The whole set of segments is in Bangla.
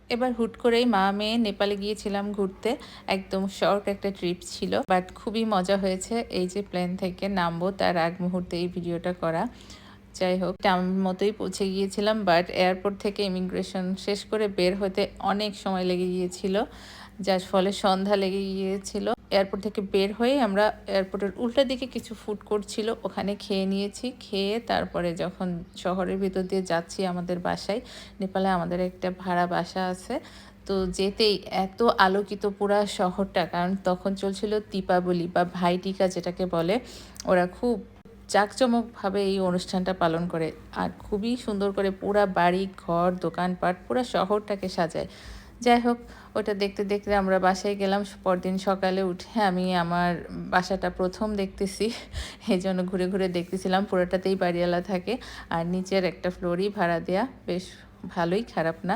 এবার হুট করেই মা মেয়ে নেপালে গিয়েছিলাম ঘুরতে। একদম শর্ট একটা ট্রিপ ছিল, বাট খুবই মজা হয়েছে। এই যে প্লেন থেকে নামবো তার আগ মুহূর্তে এই ভিডিওটা করা। যাই হোক, টাইম মতোই পৌঁছে গিয়েছিলাম, বাট এয়ারপোর্ট থেকে ইমিগ্রেশন শেষ করে বের হতে অনেক সময় লেগে গিয়েছিল, যার ফলে সন্ধ্যা লেগে গিয়েছিল। এয়ারপোর্ট থেকে বের হয়ে আমরা এয়ারপোর্টের উল্টা দিকে কিছু ফুড কোর্ট ছিল, ওখানে খেয়ে নিয়েছি। খেয়ে তারপরে যখন শহরের ভিতর দিয়ে যাচ্ছি আমাদের বাসায়, নেপালে আমাদের একটা ভাড়া বাসা আছে, তো যেতেই এত আলোকিত পুরা শহরটা, কারণ তখন চলছিল দীপাবলি বা ভাইটিকা যেটাকে বলে। ওরা খুব জাঁকজমকভাবে এই অনুষ্ঠানটা পালন করে, আর খুবই সুন্দর করে পুরা বাড়ি ঘর দোকানপাট পুরা শহরটাকে সাজায়। যাই হোক, ওটা দেখতে দেখতে আমরা বাসায় গেলাম। পরদিন সকালে উঠে আমি আমার বাসাটা প্রথম দেখতেছি, এই জন্য ঘুরে ঘুরে দেখতেছিলাম। পুরোটাতেই বাড়িওয়ালা থাকে, আর নিচের একটা ফ্লোরই ভাড়া দেয়া, বেশ ভালোই, খারাপ না,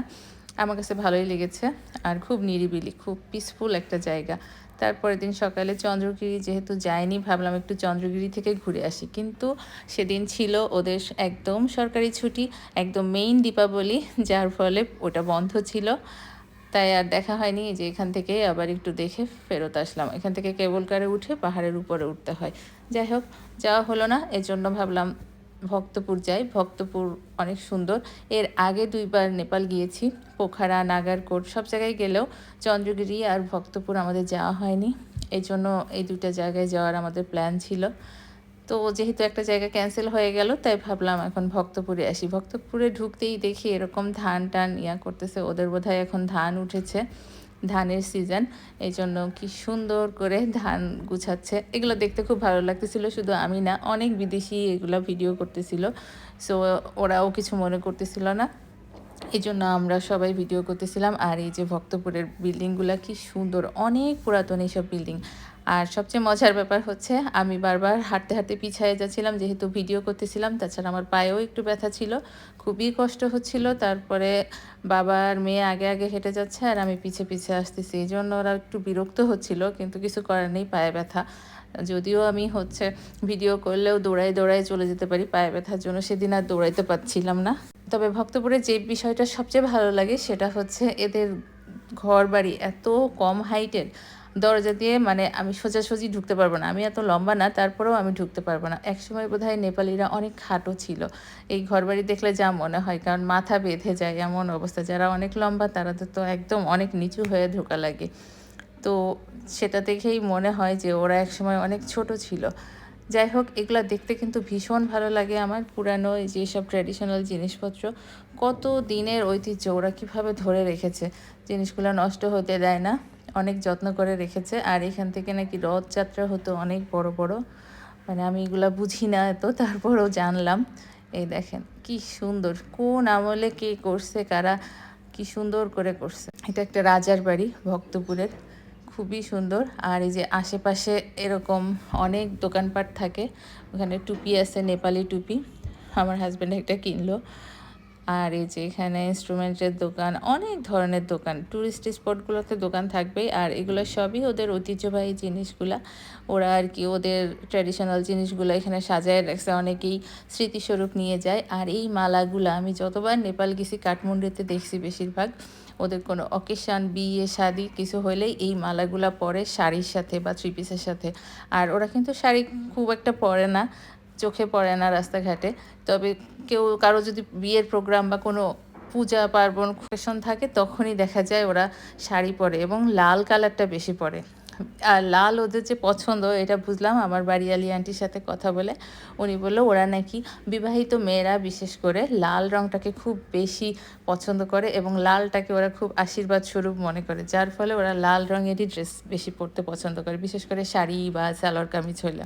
আমার কাছে ভালোই লেগেছে। আর খুব নিরিবিলি, খুব পিসফুল একটা জায়গা। তারপরের দিন সকালে চন্দ্রগিরি যেহেতু যাইনি, ভাবলাম একটু চন্দ্রগিরি থেকে ঘুরে আসি, কিন্তু সেদিন ছিল ওদের একদম সরকারি ছুটি, একদম মেইন দীপাবলি, যার ফলে ওটা বন্ধ ছিল। তাই আর দেখা হয়নি। যে এখান থেকে আবার একটু দেখে ফেরত আসলাম। এখান থেকে কেবল কারে উঠে পাহাড়ের উপরে উঠতে হয়। যাই হোক, যাওয়া হলো না, এজন্য ভাবলাম ভক্তপুর যাই। ভক্তপুর অনেক সুন্দর। এর আগে 2বার নেপাল গিয়েছি, পোখারা নাগারকোট সব জায়গায় গেলেও চন্দ্রগিরি আর ভক্তপুর আমাদের যাওয়া হয়নি। এই জন্য এই 2টা জায়গায় যাওয়ার আমাদের প্ল্যান ছিল। তো যেহেতু একটা জায়গা ক্যান্সেল হয়ে গেল, তাই ভাবলাম এখন ভক্তপুরে আসি। ভক্তপুরে ঢুকতেই দেখি এরকম ধান টান করতেছে, ওদের বোধহয় এখন ধান উঠেছে, ধানের সিজন, এই জন্য কি সুন্দর করে ধান গুছাচ্ছে। এগুলো দেখতে খুব ভালো লাগতেছিল, শুধু আমি না, অনেক বিদেশি এগুলো ভিডিও করতেছিল। সো ওরাও কিছু মনে করতেছিল না, এই জন্য আমরা সবাই ভিডিও করতেছিলাম। আর এই যে ভক্তপুরের বিল্ডিংগুলো কি সুন্দর, অনেক পুরাতন এইসব বিল্ডিং। আর সবচেয়ে মজার ব্যাপার হচ্ছে আমি বারবার হাঁটতে হাঁটতে পিছিয়ে যাচ্ছিলাম, যেহেতু ভিডিও করতেছিলাম। তাছাড়া আমার পায়েও একটু ব্যথা ছিল, খুবই কষ্ট হচ্ছিল। তারপরে বাবার মেয়ে আগে আগে হেঁটে যাচ্ছে আর আমি পিছে পিছে আসতেছি, এই জন্য ওরা একটু বিরক্ত হচ্ছিল, কিন্তু কিছু করার নেই, পায়ে ব্যথা। যদিও আমি ভিডিও করলেও দৌড়াই দৌড়াই চলে যেতে পারি, পায়ে ব্যথার জন্য সেদিন আর দৌড়াইতে পারছিলাম না। তবে ভক্তপুরে যে বিষয়টা সবচেয়ে ভালো লাগে সেটা হচ্ছে এদের ঘর বাড়ি এত কম হাইটের, দরজা দিয়ে মানে আমি সোজাসুজি ঢুকতে পারবো না। আমি এত লম্বা না, তারপরেও আমি ঢুকতে পারবো না। একসময় বোধহয় নেপালিরা অনেক খাটো ছিল, এই ঘরবাড়ি দেখলে যা মনে হয়, কারণ মাথা বেঁধে যায় এমন অবস্থা। যারা অনেক লম্বা তারা তো একদম অনেক নিচু হয়ে ঢোকা লাগে। তো সেটা দেখেই মনে হয় যে ওরা একসময় অনেক ছোট ছিল। যাই হোক, এগুলা দেখতে কিন্তু ভীষণ ভালো লাগে আমার। পুরানো এই যেসব ট্র্যাডিশনাল জিনিসপত্র, কত দিনের ঐতিহ্য, ওরা কীভাবে ধরে রেখেছে, জিনিসগুলো নষ্ট হতে দেয় না, অনেক যত্ন করে রেখেছে। আর এখান থেকে নাকি রথযাত্রা হতো অনেক বড় বড়, মানে আমি এগুলা বুঝি না এত, তারপরেও জানলাম। এই দেখেন কি সুন্দর, কোন আমলে কে করছে, কারা কি সুন্দর করে করছে। এটা একটা রাজার বাড়ি ভক্তপুরের, খুবই সুন্দর। আর এই যে আশেপাশে এরকম অনেক দোকানপাট থাকে, ওখানে টুপি আছে, নেপালি টুপি, আমার হাজব্যান্ড একটা কিনলো। আর এই যে এখানে ইনস্ট্রুমেন্টের দোকান, অনেক ধরনের দোকান, ট্যুরিস্ট স্পটগুলোতে দোকান থাকবেই। আর এগুলো সবই ওদের ঐতিহ্যবাহী জিনিসগুলা, ওরা আর কি ওদের ট্র্যাডিশনাল জিনিসগুলো এখানে সাজায় রাখছে, অনেকেই স্মৃতিস্বরূপ নিয়ে যায়। আর এই মালাগুলো আমি যতবার নেপাল গেছি কাঠমান্ডুতে দেখছি, বেশিরভাগ ওদের কোনো অকেশান, বিয়ে শাদি কিছু হলেই এই মালাগুলা পরে শাড়ির সাথে বা থ্রি পিসের সাথে। আর ওরা কিন্তু শাড়ি খুব একটা পরে না, চোখে পড়ে না রাস্তাঘাটে। তবে কারো যদি বিয়ের প্রোগ্রাম বা কোনো পূজা পার্বণ অকেশন থাকে, তখনই দেখা যায় ওরা শাড়ি পরে, এবং লাল কালারটা বেশি পরে। আর লাল ওদের যে পছন্দ, এটা বুঝলাম আমার বাড়িয়ালি আন্টির সাথে কথা বলে। উনি বললো ওরা নাকি বিবাহিত মেয়েরা বিশেষ করে লাল রঙটাকে খুব বেশি পছন্দ করে, এবং লালটাকে ওরা খুব আশীর্বাদ স্বরূপ মনে করে, যার ফলে ওরা লাল রঙেরই ড্রেস বেশি পরতে পছন্দ করে, বিশেষ করে শাড়ি বা সালোয়ার কামিজ হলে।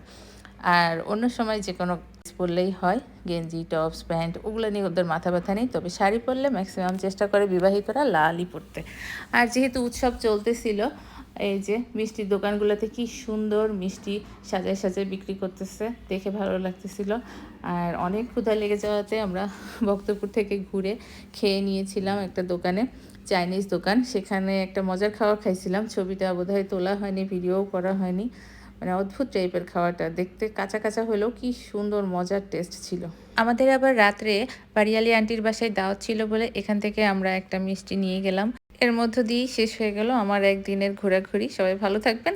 আর অন্য সময় যে কোনো পরলেই হয়, গেঞ্জি টপস প্যান্ট ওগুলো নিয়ে ওদের মাথা ব্যথা নেই। তবে শাড়ি পরলে ম্যাক্সিমাম চেষ্টা করে বিবাহিতরা লালই পরতে। আর যেহেতু উৎসব চলতেছিল, এই যে মিষ্টির দোকানগুলোতে কি সুন্দর মিষ্টি সাজায় সাজায় বিক্রি করতেছে, দেখে ভালো লাগতেছিল। আর অনেক ক্ষুধা লেগে যাওয়াতে আমরা ভক্তপুর থেকে ঘুরে খেয়ে নিয়েছিলাম একটা দোকানে, চাইনিজ দোকান। সেখানে একটা মজার খাবার খাইছিলাম, ছবিটা বোধহয় তোলা হয়নি, ভিডিওও করা হয়নি। মানে অদ্ভুত টাইপের খাওয়াটা, দেখতে কাঁচা কাঁচা হলেও কি সুন্দর মজার টেস্ট ছিল। আমাদের আবার রাত্রে বাড়িয়ালি আন্টির বাসায় দাওয়াত ছিল বলে এখান থেকে আমরা একটা মিষ্টি নিয়ে গেলাম। এর মধ্য দিয়েই শেষ হয়ে গেল আমার একদিনের ঘোরাঘুরি। সবাই ভালো থাকবেন।